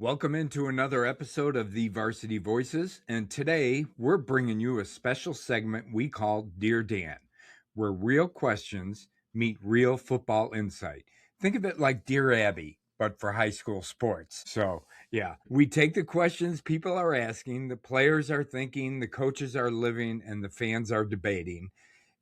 Welcome into another episode of the Varsity Voices, and today we're bringing you a special segment we call Dear Dan, where real questions meet real football insight. Think of it like Dear Abby, but for high school sports. So, yeah, we take the questions people are asking, the players are thinking, the coaches are living, and the fans are debating,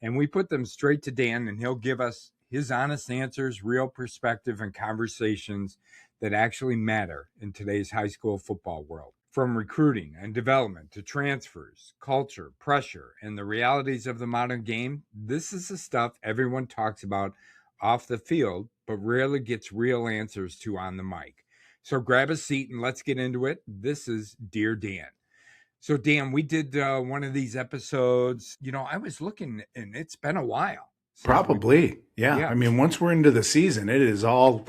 and we put them straight to Dan, and he'll give us his honest answers, real perspective, and conversations that actually matter in today's high school football world. From recruiting and development to transfers, culture, pressure, and the realities of the modern game, this is the stuff everyone talks about off the field, but rarely gets real answers to on the mic. So grab a seat and let's get into it. This is Dear Dan. So, Dan, we did one of these episodes. I was looking, and it's been a while since Probably. Yeah. yeah, I mean, once we're into the season, it is all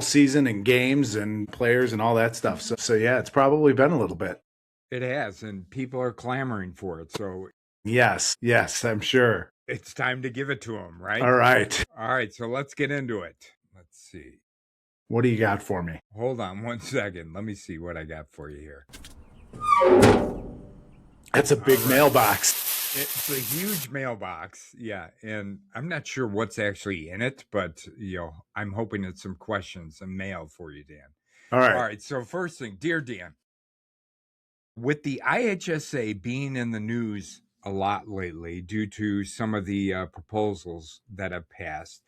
season and games and players and all that stuff. So yeah, it's probably been a little bit. it has, and people are clamoring for it. So Yes, I'm sure. it's time to give it to them, right? All right. All right, so let's get into it. Let's see. What do you got for me? Hold on one second. Let me see what I got for you here. That's a big mailbox. It's a huge mailbox. Yeah, and I'm not sure what's actually in it, but I'm hoping it's some questions, some mail for you, Dan. All right. All right, so first thing, Dear Dan, with the IHSA being in the news a lot lately due to some of the proposals that have passed,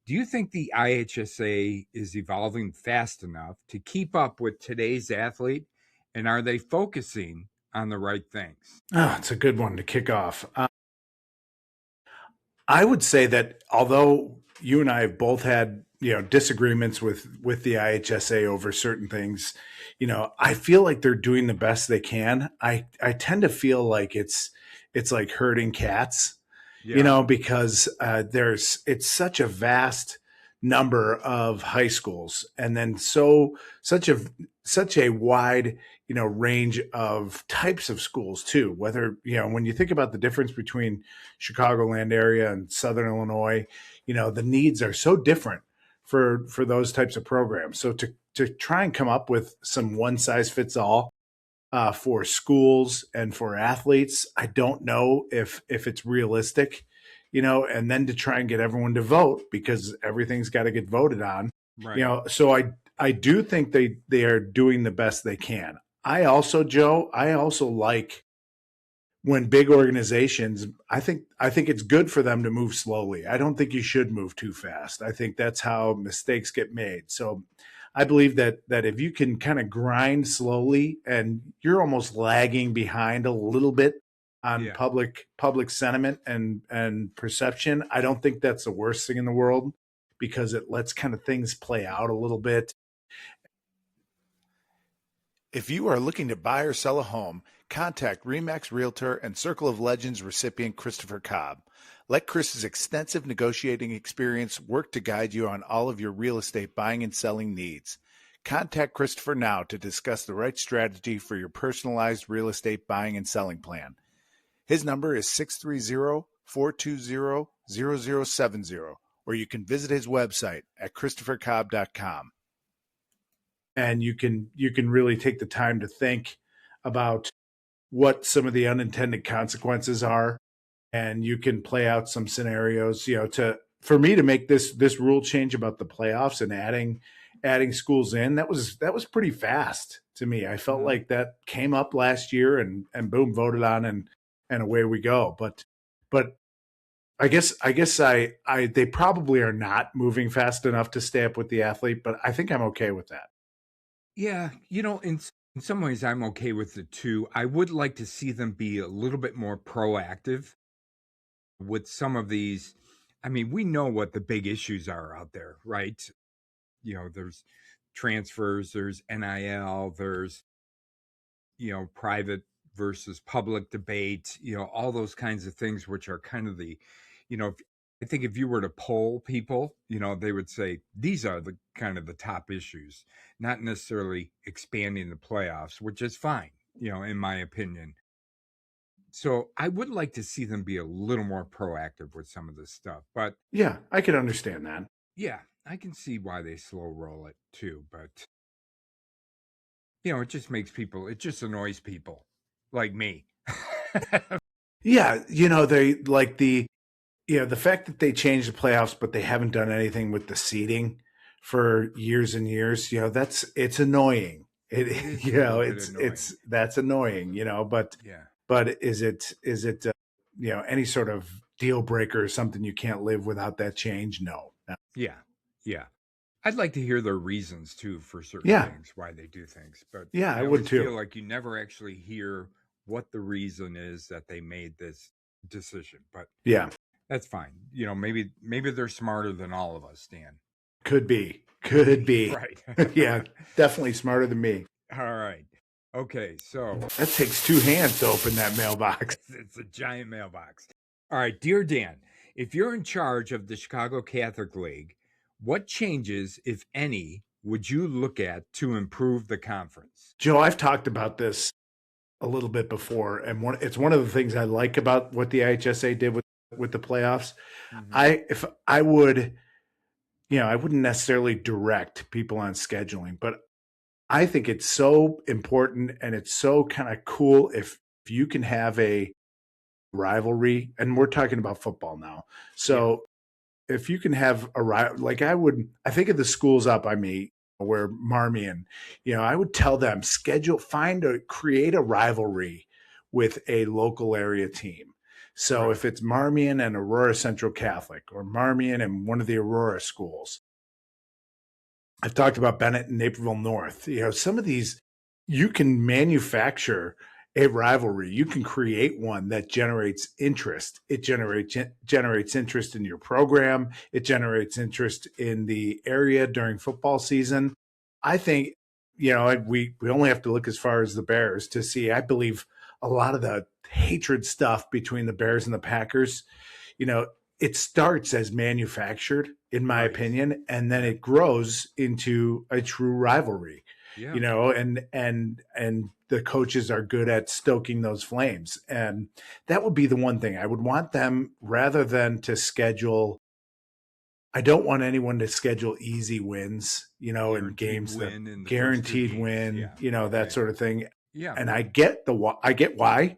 do you think the IHSA is evolving fast enough to keep up with today's athlete? And are they focusing on the right things? Oh, it's a good one to kick off. I would say that although you and I have both had disagreements with the IHSA over certain things, I feel like they're doing the best they can. I tend to feel like it's like herding cats, because it's such a vast number of high schools, and then such a wide range of types of schools too. Whether when you think about the difference between Chicagoland area and Southern Illinois, the needs are so different for those types of programs. So to try and come up with some one size fits all for schools and for athletes, I don't know if it's realistic, and then to try and get everyone to vote, because everything's got to get voted on, Right. So I do think they are doing the best they can. I also, Joe, like when big organizations, I think it's good for them to move slowly. I don't think you should move too fast. I think that's how mistakes get made. So I believe that if you can kind of grind slowly, and you're almost lagging behind a little bit on Yeah. public sentiment and perception, I don't think that's the worst thing in the world, because it lets kind of things play out a little bit. If you are looking to buy or sell a home, contact RE/MAX Realtor and Circle of Legends recipient Christopher Cobb. Let Chris's extensive negotiating experience work to guide you on all of your real estate buying and selling needs. Contact Christopher now to discuss the right strategy for your personalized real estate buying and selling plan. His number is 630-420-0070, or you can visit his website at christophercobb.com. And you can really take the time to think about what some of the unintended consequences are, and you can play out some scenarios, for me to make this rule change about the playoffs and adding schools in. That was pretty fast to me. I felt like that came up last year and boom, voted on, and away we go. But I guess they probably are not moving fast enough to stay up with the athlete, but I think I'm okay with that. Yeah, in some ways, I'm okay with it too. I would like to see them be a little bit more proactive with some of these. I mean, we know what the big issues are out there, right? There's transfers, there's NIL, there's, private versus public debate, all those kinds of things, which are kind of the, I think if you were to poll people, they would say these are the kind of the top issues, not necessarily expanding the playoffs, which is fine, in my opinion. So I would like to see them be a little more proactive with some of this stuff. But yeah, I can understand that. Yeah, I can see why they slow roll it too. But it just makes people, it just annoys people like me. Yeah, they like the fact that they changed the playoffs, but they haven't done anything with the seeding for years and years. It's annoying. It is a little bit annoying. That's annoying. Yeah. But is it any sort of deal breaker or something you can't live without that change? No. Yeah. Yeah. I'd like to hear their reasons too for certain Yeah. things, why they do things. But Yeah, I would always too. feel like you never actually hear what the reason is that they made this decision. But Yeah, that's fine. Maybe they're smarter than all of us, Dan. could be. Right. Yeah, definitely smarter than me. All right. Okay, so That takes two hands to open that mailbox. it's a giant mailbox. All right, dear Dan, if you're in charge of the Chicago Catholic League, what changes, if any, would you look at to improve the conference? Joe, I've talked about this a little bit before, and it's one of the things I like about what the IHSA did with the playoffs. Mhm. I would, I wouldn't necessarily direct people on scheduling, but I think it's so important and it's so kind of cool if you can have a rivalry, and we're talking about football now. So if you can have like I think of the schools up by me where Marmion, I would tell them create a rivalry with a local area team. So Right. if it's Marmion and Aurora Central Catholic or Marmion and one of the Aurora schools, I've talked about Bennett and Naperville North. Some of these you can manufacture a rivalry. You can create one that generates interest. It generates interest in your program. It generates interest in the area during football season. I think, we only have to look as far as the Bears to see. I believe a lot of the hatred stuff between the Bears and the Packers, it starts as manufactured, in my Right. opinion, and then it grows into a true rivalry. Yeah. And the coaches are good at stoking those flames. And that would be the one thing I would want them, rather than to schedule. I don't want anyone to schedule easy wins, in games that guaranteed win, that sort of thing. Yeah. And I get why,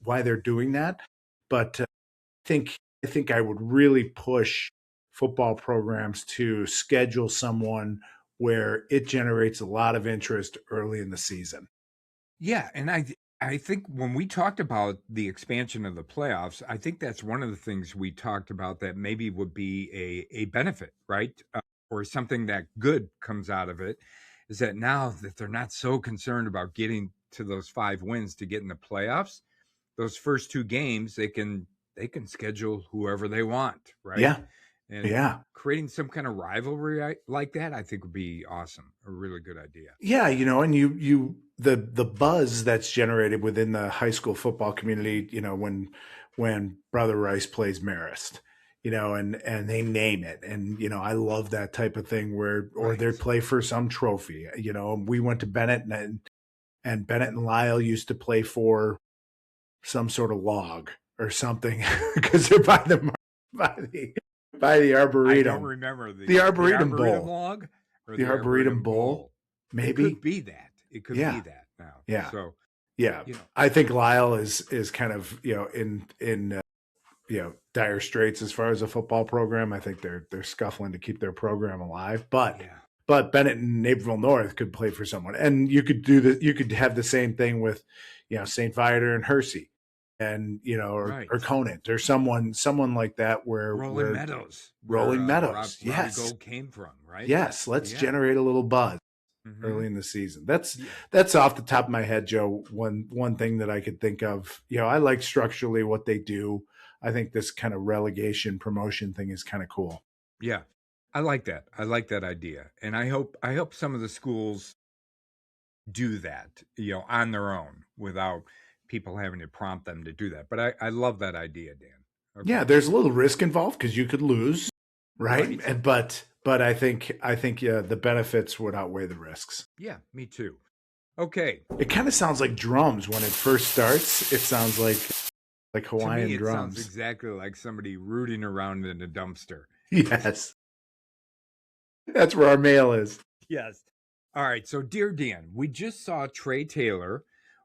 why they're doing that. But I think I would really push football programs to schedule someone where it generates a lot of interest early in the season. Yeah, and I think when we talked about the expansion of the playoffs, I think that's one of the things we talked about that maybe would be a benefit, right? Or something that good comes out of it, is that now that they're not so concerned about getting to those 5 wins to get in the playoffs, those first 2 games they can schedule whoever they want, right? Yeah. And Yeah. creating some kind of rivalry like that, I think would be awesome. A really good idea. Yeah, and the buzz that's generated within the high school football community, when Brother Rice plays Marist, and they name it. And, I love that type of thing or they play for some trophy. We went to Bennett and Bennett and Lyle used to play for some sort of log or something because they're by the Arboretum. I don't remember the Arboretum Bowl. log or the Arboretum Bowl. Maybe it could be that. It could be that now. Yeah. So yeah, I think Lyle is kind of in dire straits as far as a football program. I think they're scuffling to keep their program alive. But Bennett and Naperville North could play for someone, and you could you could have the same thing with St. Viator and Hersey. And or Conant or someone like that where Rolling Meadows, yes, Gold came from, right? Yes, let's generate a little buzz early in the season. That's off the top of my head, Joe. One thing that I could think of. I like structurally what they do. I think this kind of relegation promotion thing is kind of cool. Yeah, I like that. I like that idea, and I hope some of the schools do that, on their own without people having to prompt them to do that. But I love that idea, Dan. Okay. Yeah, there's a little risk involved because you could lose, right? But I think the benefits would outweigh the risks. Yeah, me too. Okay. It kind of sounds like drums when it first starts. It sounds like Hawaiian to me, drums. Sounds exactly like somebody rooting around in a dumpster. Yes. That's where our mail is. Yes. All right. So, dear Dan, we just saw Trey Taylor,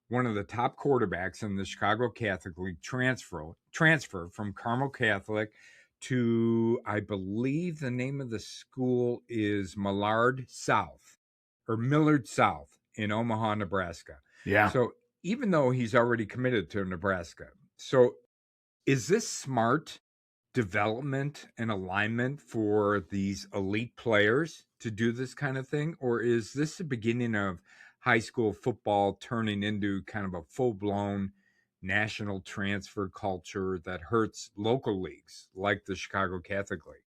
one of the top quarterbacks in the Chicago Catholic League, transfer from Carmel Catholic to, I believe the name of the school is Millard South or Millard South in Omaha, Nebraska. Yeah. So, even though he's already committed to Nebraska, so is this smart development and alignment for these elite players to do this kind of thing? Or is this the beginning of high school football turning into kind of a full-blown national transfer culture that hurts local leagues like the Chicago Catholic League?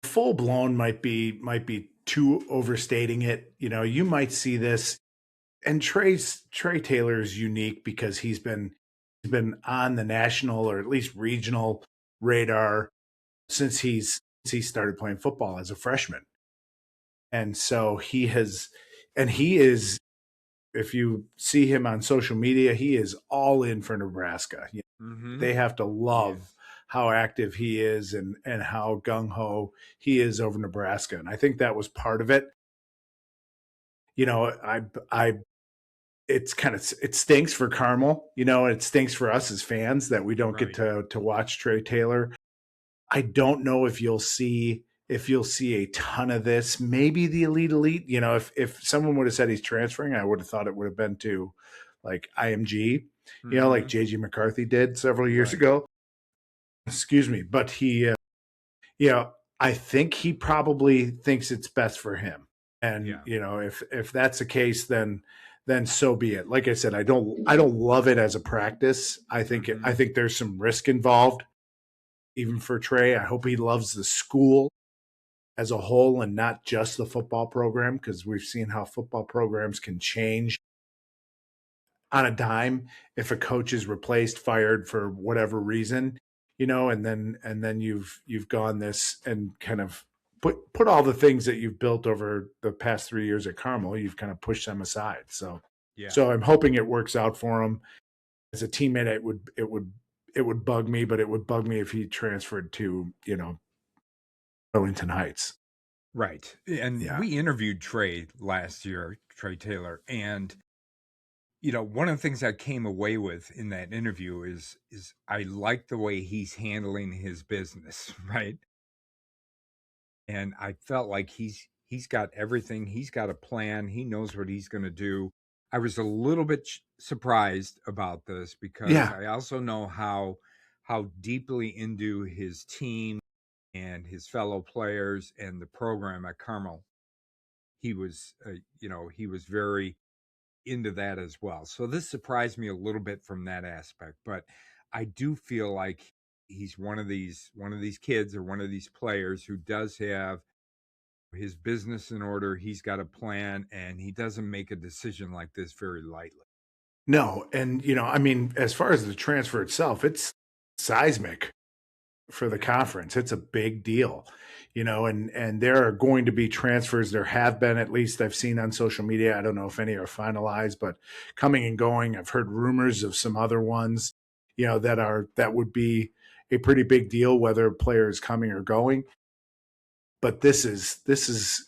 Full blown might be too overstating it. You might see this, and Trey Taylor is unique because he's been on the national or at least regional radar since he started playing football as a freshman. And so he is, if you see him on social media, he is all in for Nebraska. They have to love how active he is and how gung-ho he is over Nebraska. And I think that was part of it. It stinks for Carmel, and it stinks for us as fans that we don't get to watch Trey Taylor. I don't know if you'll see a ton of this. Maybe the elite. If someone would have said he's transferring, I would have thought it would have been to like IMG, like JG McCarthy did several years ago. Excuse me, but he, I think he probably thinks it's best for him. And if that's the case, then so be it. Like I said, I don't love it as a practice. I think there's some risk involved, even for Trey. I hope he loves the school as a whole and not just the football program, because we've seen how football programs can change on a dime if a coach is replaced, fired for whatever reason, and then you've gone this and kind of put all the things that you've built over the past 3 years at Carmel, you've kind of pushed them aside. So I'm hoping it works out for him. As a teammate, it would bug me, but it would bug me if he transferred to, Burlington Heights. Right. And we interviewed Trey last year, Trey Taylor, and one of the things I came away with in that interview is I like the way he's handling his business, right? And I felt like he's got everything. He's got a plan. He knows what he's going to do. I was a little bit surprised about this because I also know how deeply into his team and his fellow players and the program at Carmel he was very into that as well. So this surprised me a little bit from that aspect, but I do feel like he's one of these kids or one of these players who does have his business in order. He's got a plan, and he doesn't make a decision like this very lightly. No, and as far as the transfer itself, it's seismic for the conference. It's a big deal, and there are going to be transfers. There have been, at least I've seen on social media. I don't know if any are finalized, but coming and going. I've heard rumors of some other ones, that would be a pretty big deal, whether a player is coming or going. But this is,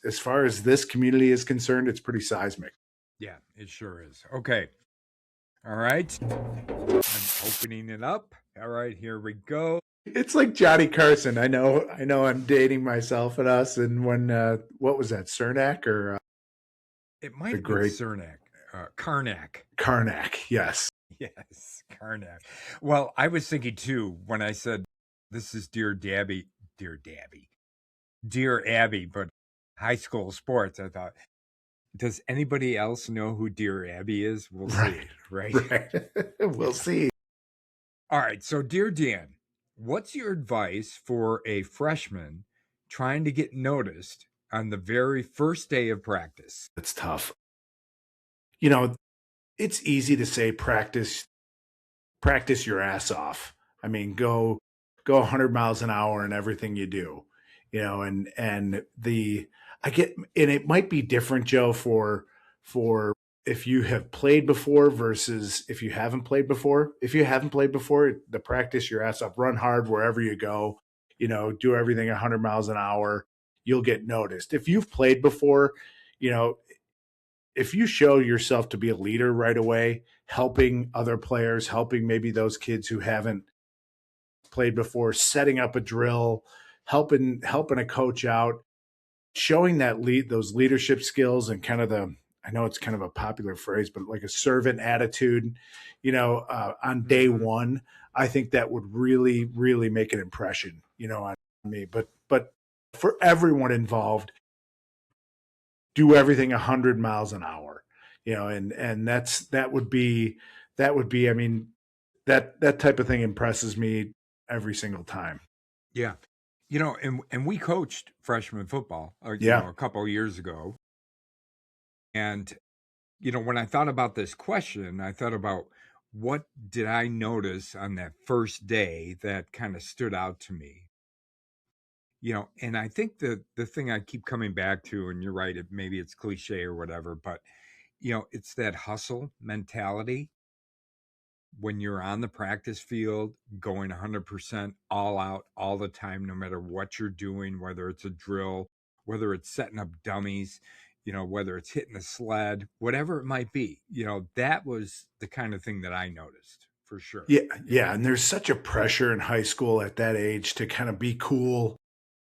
as far as this community is concerned, it's pretty seismic. Yeah, it sure is. Okay. All right. I'm opening it up. All right, here we go. It's like Johnny Carson. I know I'm dating myself and us. And when, what was that, Cernak or? It might have been Cernak. Karnak, yes. Yes, Karnak. Well, I was thinking too, when I said, this is Dear Abby, but high school sports, I thought, does anybody else know who Dear Abby is? We'll see, right? We'll see. All right. So, Dear Dan, what's your advice for a freshman trying to get noticed on the very first day of practice? It's tough. It's easy to say practice your ass off. I mean, go 100 miles an hour in everything you do, and it might be different, Joe, for if you have played before versus if you haven't played before. If you haven't played before, the practice your ass off, run hard wherever you go, do everything 100 miles an hour, you'll get noticed. If you've played before, you know, if you show yourself to be a leader right away, helping other players, helping maybe those kids who haven't played before, setting up a drill, helping a coach out, showing those leadership skills and kind of I know it's kind of a popular phrase, but like a servant attitude, on day one, I think that would really, really make an impression, on me. But for everyone involved, do everything 100 miles an hour, and that would be, I mean, that type of thing impresses me every single time. Yeah. And we coached freshman football, Yeah. a couple of years ago. And, when I thought about this question, I thought about what did I notice on that first day that kind of stood out to me? And I think the thing I keep coming back to, and you're right, maybe it's cliche or whatever, but, it's that hustle mentality when you're on the practice field, going 100% all out all the time, no matter what you're doing, whether it's a drill, whether it's setting up dummies, whether it's hitting a sled, whatever it might be, that was the kind of thing that I noticed for sure. Yeah. Yeah. And there's such a pressure in high school at that age to kind of be cool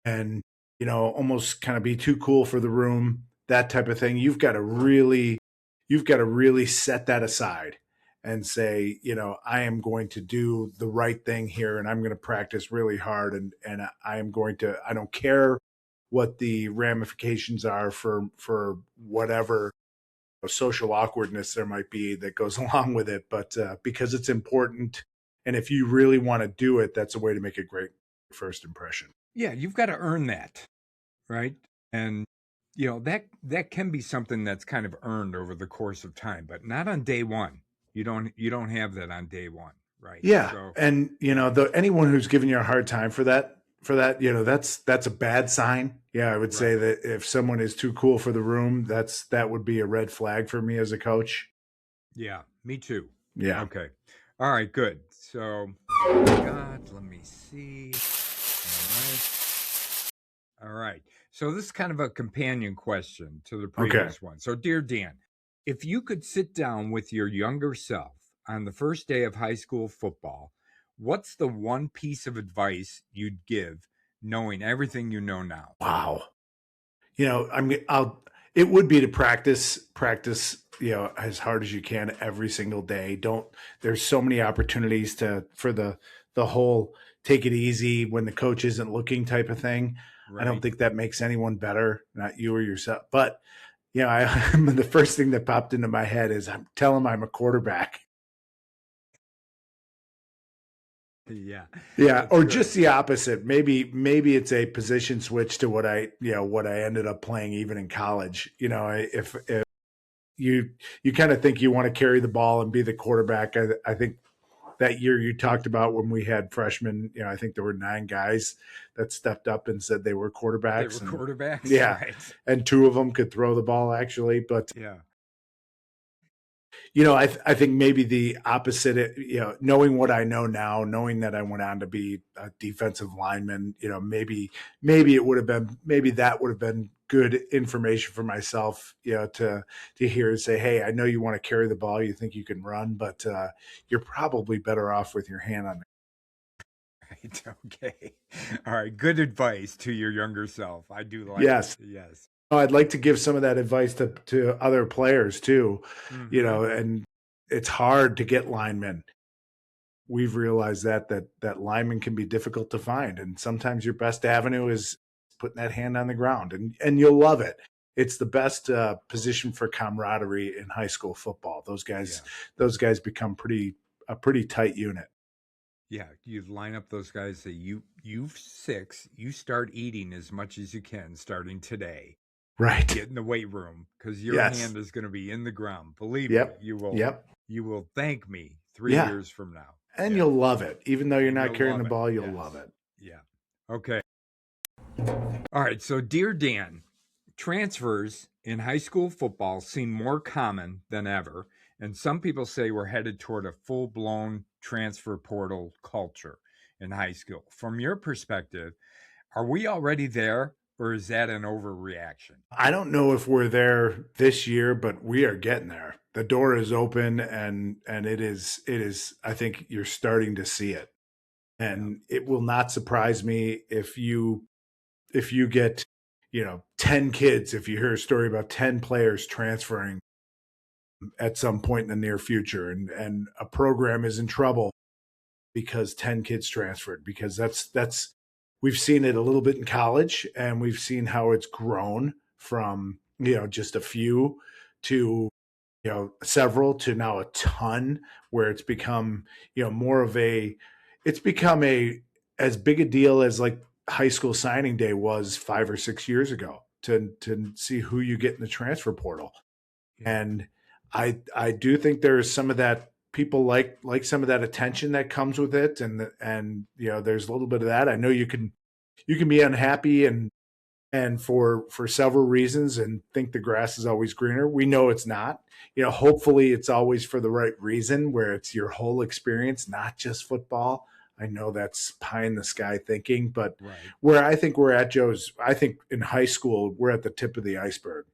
and, almost kind of be too cool for the room, that type of thing. You've got to really set that aside and say, I am going to do the right thing here and I'm going to practice really hard. And I don't care what the ramifications are for whatever social awkwardness there might be that goes along with it. But because it's important. And if you really want to do it, that's a way to make a great first impression. Yeah. You've got to earn that. Right. And, that can be something that's kind of earned over the course of time, but not on day one. You don't have that on day one. Right. Yeah. So, and, anyone who's giving you a hard time for that, that's a bad sign. Yeah. I would say that if someone is too cool for the room, that would be a red flag for me as a coach. Yeah, me too. Yeah. Okay. All right, good. So, let me see. All right. So this is kind of a companion question to the previous one. So, dear Dan, if you could sit down with your younger self on the first day of high school football, what's the one piece of advice you'd give, knowing everything you know now? Wow. It would be to practice, as hard as you can every single day. There's so many opportunities for the whole take it easy when the coach isn't looking type of thing. Right. I don't think that makes anyone better, not you or yourself. But, the first thing that popped into my head is tell him I'm a quarterback. Yeah. Yeah. Or good. Just the opposite. Maybe it's a position switch to what I ended up playing even in college. If you kind of think you want to carry the ball and be the quarterback, I think that year you talked about when we had freshmen, I think there were 9 guys that stepped up and said they were quarterbacks. They were quarterbacks? Yeah. Right. And 2 of them could throw the ball actually. But yeah. I think maybe the opposite, knowing what I know now, knowing that I went on to be a defensive lineman, maybe that would have been good information for myself, to hear and say, hey, I know you want to carry the ball. You think you can run, but you're probably better off with your hand on it. Right. Okay. All right. Good advice to your younger self. I do like Yes. it. Yes. I'd like to give some of that advice to other players too, and it's hard to get linemen. We've realized that linemen can be difficult to find. And sometimes your best avenue is putting that hand on the ground and you'll love it. It's the best position for camaraderie in high school football. Those guys become a pretty tight unit. Yeah, you line up those guys, say you 6, you start eating as much as you can starting today. Right. Get in the weight room because your hand is going to be in the ground. Believe me, you will. Yep. You will thank me 3 years from now. And you'll love it. Even though you're not carrying the ball, you'll love it. Yeah. Okay. All right. So, dear Dan, transfers in high school football seem more common than ever. And some people say we're headed toward a full-blown transfer portal culture in high school. From your perspective, are we already there, or is that an overreaction? I don't know if we're there this year, but we are getting there. The door is open, and it is. I think you're starting to see it, and it will not surprise me if you get 10 kids, if you hear a story about 10 players transferring at some point in the near future, and a program is in trouble because 10 kids transferred, because that's we've seen it a little bit in college, and we've seen how it's grown from just a few to several to now a ton, where it's become more of a it's become a as big a deal as like high school signing day was 5 or 6 years ago, to see who you get in the transfer portal. And I do think there is some of that, people like some of that attention that comes with it, and there's a little bit of that. I know you can be unhappy and for several reasons, and think the grass is always greener. We know it's not. Hopefully it's always for the right reason, where it's your whole experience, not just football. I know that's pie in the sky thinking, but Right. where I think we're at, Joe's, I think in high school we're at the tip of the iceberg.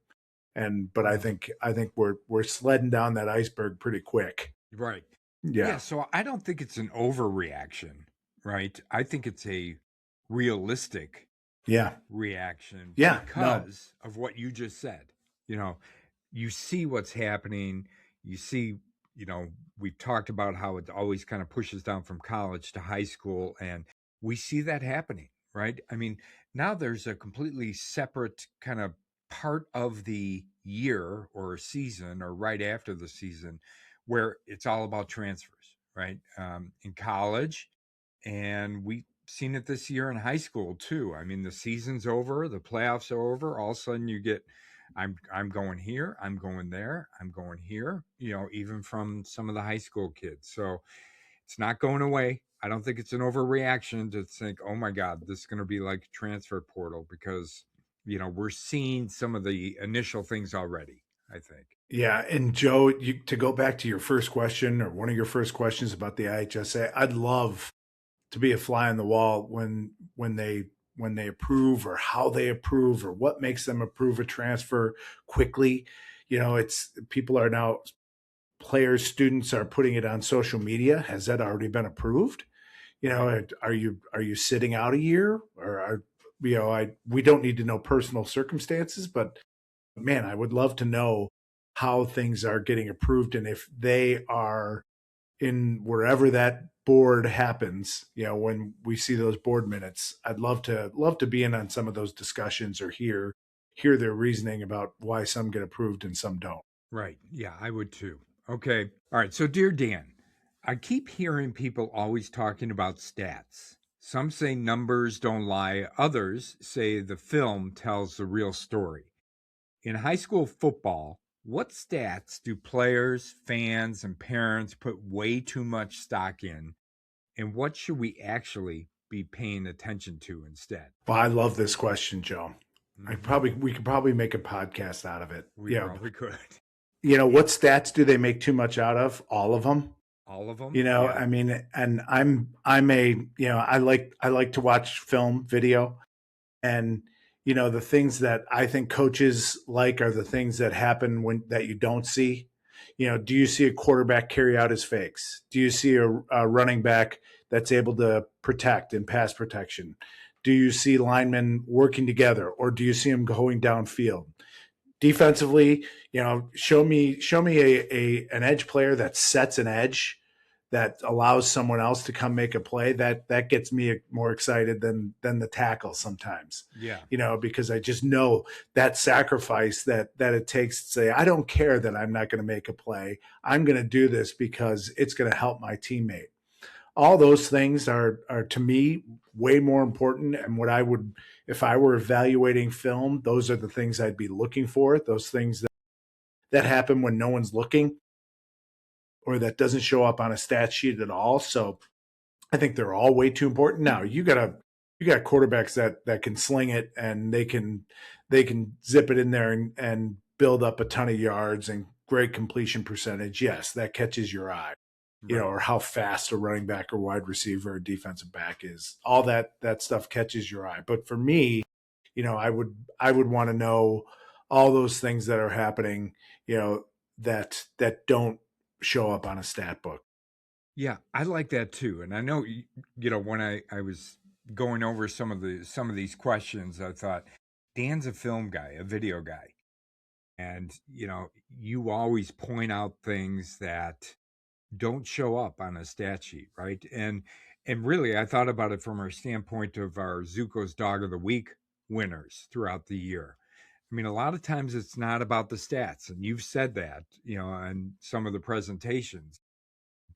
But I think we're sledding down that iceberg pretty quick. Right. Yeah. So I don't think it's an overreaction, right? I think it's a realistic reaction because of what you just said. You see what's happening. You see, we've talked about how it always kind of pushes down from college to high school, and we see that happening, right? I mean, now there's a completely separate kind of part of the year or season, or right after the season, where it's all about transfers, right? In college, and we've seen it this year in high school too. I mean, the season's over, the playoffs are over. All of a sudden, you get, I'm going here, I'm going there, I'm going here. Even from some of the high school kids. So it's not going away. I don't think it's an overreaction to think, oh my God, this is going to be like transfer portal, because we're seeing some of the initial things already, I think. Yeah. And Joe, to go back to your first question, or one of your first questions about the IHSA, I'd love to be a fly on the wall when they approve, or how they approve, or what makes them approve a transfer quickly. It's people are now, players, students are putting it on social media. Has that already been approved? Are you sitting out a year, or we don't need to know personal circumstances, but man, I would love to know how things are getting approved, and if they are in wherever that board happens. When we see those board minutes, I'd love to be in on some of those discussions, or hear their reasoning about why some get approved and some don't. Right. Yeah, I would too. Okay. All right. So, dear Dan, I keep hearing people always talking about stats. Some say numbers don't lie. Others say the film tells the real story. In high school football, what stats do players, fans, and parents put way too much stock in? And what should we actually be paying attention to instead? Well, I love this question, Joe. We could probably make a podcast out of it. We probably could. What stats do they make too much out of? All of them. All of them. Yeah. I mean, and I'm I like to watch film, video, and the things that I think coaches like are the things that happen that you don't see. Do you see a quarterback carry out his fakes? Do you see a running back that's able to protect in pass protection? Do you see linemen working together, or do you see them going downfield? Defensively, show me an edge player that sets an edge that allows someone else to come make a play. That gets me more excited than the tackle sometimes. Yeah. Because I just know that sacrifice that it takes to say, I don't care that I'm not going to make a play. I'm going to do this because it's going to help my teammate. All those things are to me way more important. And what I would, if I were evaluating film, those are the things I'd be looking for. Those things that happen when no one's looking, or that doesn't show up on a stat sheet at all. So I think they're all way too important. Now you got quarterbacks that can sling it, and they can zip it in there and build up a ton of yards and great completion percentage. Yes, that catches your eye. Right. Or how fast a running back or wide receiver or defensive back is. All that stuff catches your eye. But for me, I would want to know all those things that are happening, that don't show up on a stat book. Yeah, I like that too. And I know, when I was going over some of these questions, I thought, Dan's a film guy, a video guy. And, you always point out things that don't show up on a stat sheet, right? And really, I thought about it from our standpoint of our Zuko's Dog of the Week winners throughout the year. I mean, a lot of times it's not about the stats, and you've said that, on some of the presentations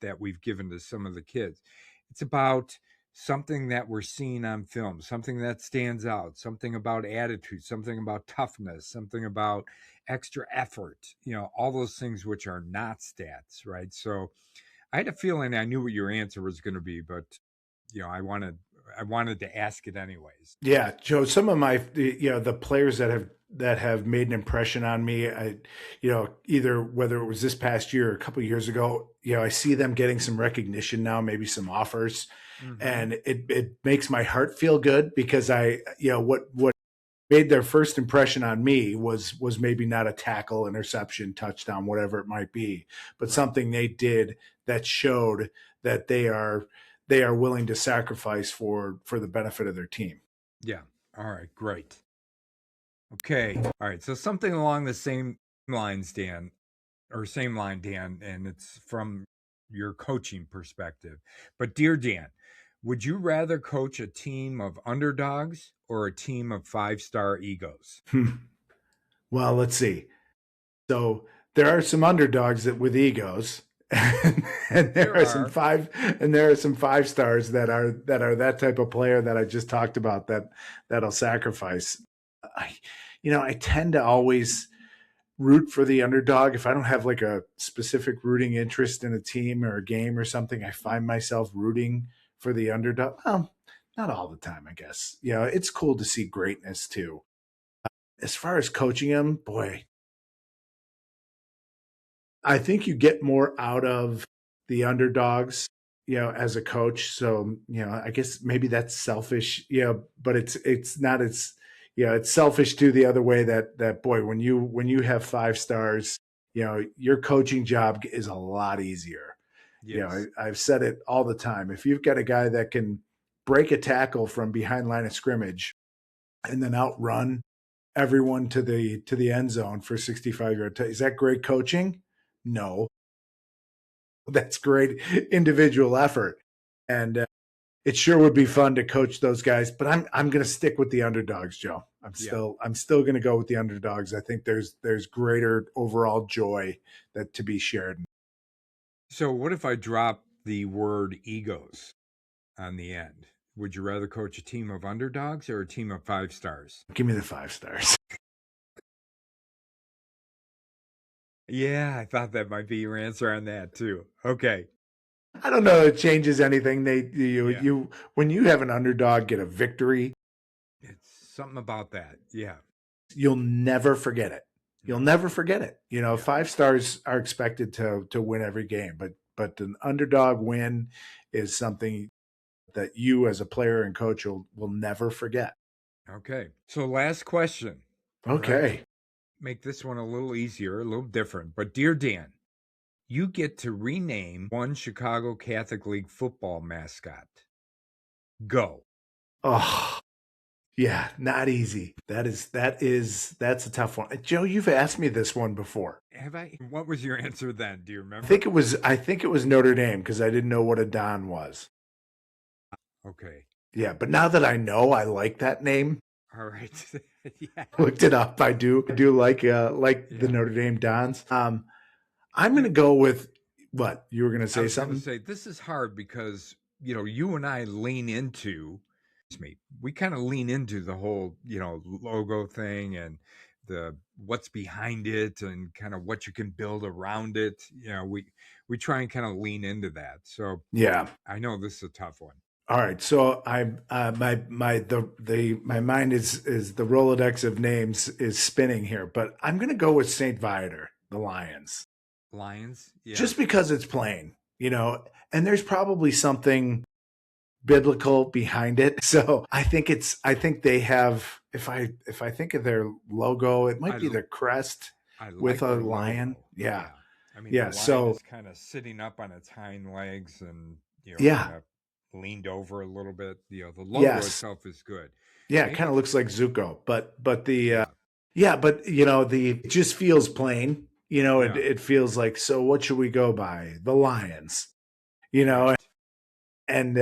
that we've given to some of the kids. It's about something that we're seeing on film, something that stands out, something about attitude, something about toughness, something about extra effort, all those things which are not stats, right? So I had a feeling I knew what your answer was going to be, but I wanted to ask it anyways. Yeah, Joe, some of my the players that have made an impression on me, either whether it was this past year or a couple of years ago, I see them getting some recognition now, maybe some offers, and it makes my heart feel good because what made their first impression on me was maybe not a tackle, interception, touchdown, whatever it might be, but something they did that showed that they are willing to sacrifice for the benefit of their team. Yeah. All right. Great. Okay. All right. So something along the same lines, Dan, and it's from your coaching perspective. But dear Dan, would you rather coach a team of underdogs or a team of 5-star egos? Well, let's see. So there are some underdogs with egos, and there are some 5 stars that are that type of player that I just talked about that'll sacrifice. I tend to always root for the underdog. If I don't have like a specific rooting interest in a team or a game or something, I find myself rooting for the underdog. Well, not all the time, I guess. It's cool to see greatness too. As far as coaching them, boy, I think you get more out of the underdogs, as a coach. So, I guess maybe that's selfish, but it's not, it's selfish too the other way that boy, when you have 5 stars, your coaching job is a lot easier. Yes. I've said it all the time. If you've got a guy that can break a tackle from behind line of scrimmage and then outrun everyone to the end zone for 65-yard, is that great coaching? No, that's great individual effort, and it sure would be fun to coach those guys. But I'm going to stick with the underdogs, Joe. I'm still going to go with the underdogs. I think there's greater overall joy that to be shared. So what if I drop the word egos on the end? Would you rather coach a team of underdogs or a team of 5 stars? Give me the 5 stars. Yeah, I thought that might be your answer on that too. Okay. I don't know if it changes anything. When you have an underdog get a victory, it's something about that. Yeah. You'll never forget it. You'll never forget it. 5 stars are expected to win every game, but an underdog win is something that you as a player and coach will never forget. Okay. So last question. Okay. Right? Make this one a little easier, a little different. But dear Dan, you get to rename one Chicago Catholic League football mascot. Go. Oh, yeah, not easy. That's a tough one. Joe, you've asked me this one before. Have I? What was your answer then? Do you remember? I think it was Notre Dame because I didn't know what a Don was. Okay. Yeah, but now that I know, I like that name. All right. Yeah. Looked it up. I do like the Notre Dame Dons. I'm going to go with what you were going to say. Something. Say this is hard because you and I lean into. We kind of lean into the whole logo thing and the what's behind it and kind of what you can build around it. We try and kind of lean into that. So yeah, I know this is a tough one. All right, so my mind is the Rolodex of names is spinning here, but I'm going to go with St. Viator, the Lions. Lions, yeah. Just because it's plain, and there's probably something biblical behind it. So I think they have if I think of their logo, it might be their crest with a lion. Logo. Yeah. I mean, Yeah. the lion So is kind of sitting up on its hind legs and, yeah. kind of leaned over a little bit. The logo Yes. itself is good. Yeah. It kind of looks like Zuko, but the, but it just feels plain, it feels like, so what should we go by? The lions, Right. and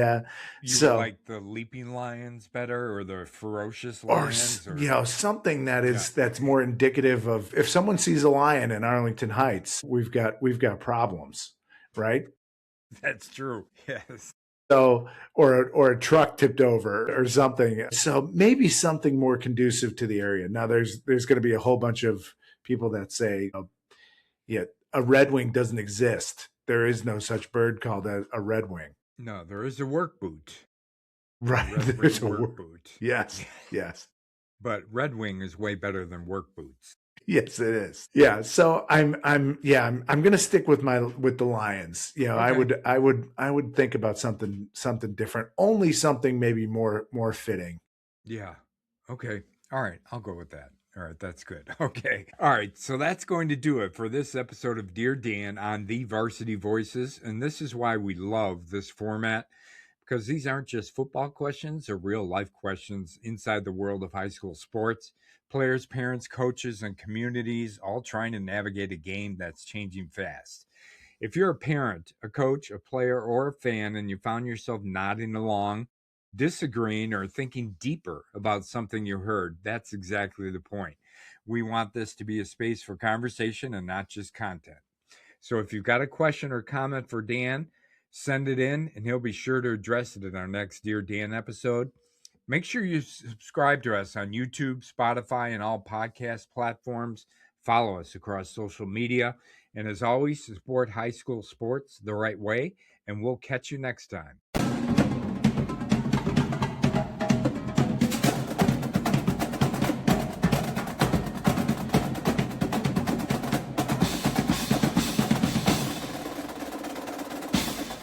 you like the leaping lions better, or the ferocious lions, or something that's more indicative of, if someone sees a lion in Arlington Heights, we've got problems, right? That's true. Yes. So, or a truck tipped over or something. So maybe something more conducive to the area. Now there's going to be a whole bunch of people that say, a red wing doesn't exist. There is no such bird called a red wing. No, there is a work boot. Right. There's a work boot. Yes. Yes. But red wing is way better than work boots. Yes, it is. Yeah. So I'm going to stick with the Lions. Okay. I would think about something different, only something maybe more fitting. Yeah. Okay. All right. I'll go with that. All right. That's good. Okay. All right. So that's going to do it for this episode of Dear Dan on the Varsity Voices. And this is why we love this format, because these aren't just football questions, they're real life questions inside the world of high school sports. Players, parents, coaches, and communities all trying to navigate a game that's changing fast. If you're a parent, a coach, a player, or a fan, and you found yourself nodding along, disagreeing, or thinking deeper about something you heard, that's exactly the point. We want this to be a space for conversation and not just content. So if you've got a question or comment for Dan, send it in and he'll be sure to address it in our next Dear Dan episode. Make sure you subscribe to us on YouTube, Spotify, and all podcast platforms. Follow us across social media. And as always, support high school sports the right way. And we'll catch you next time.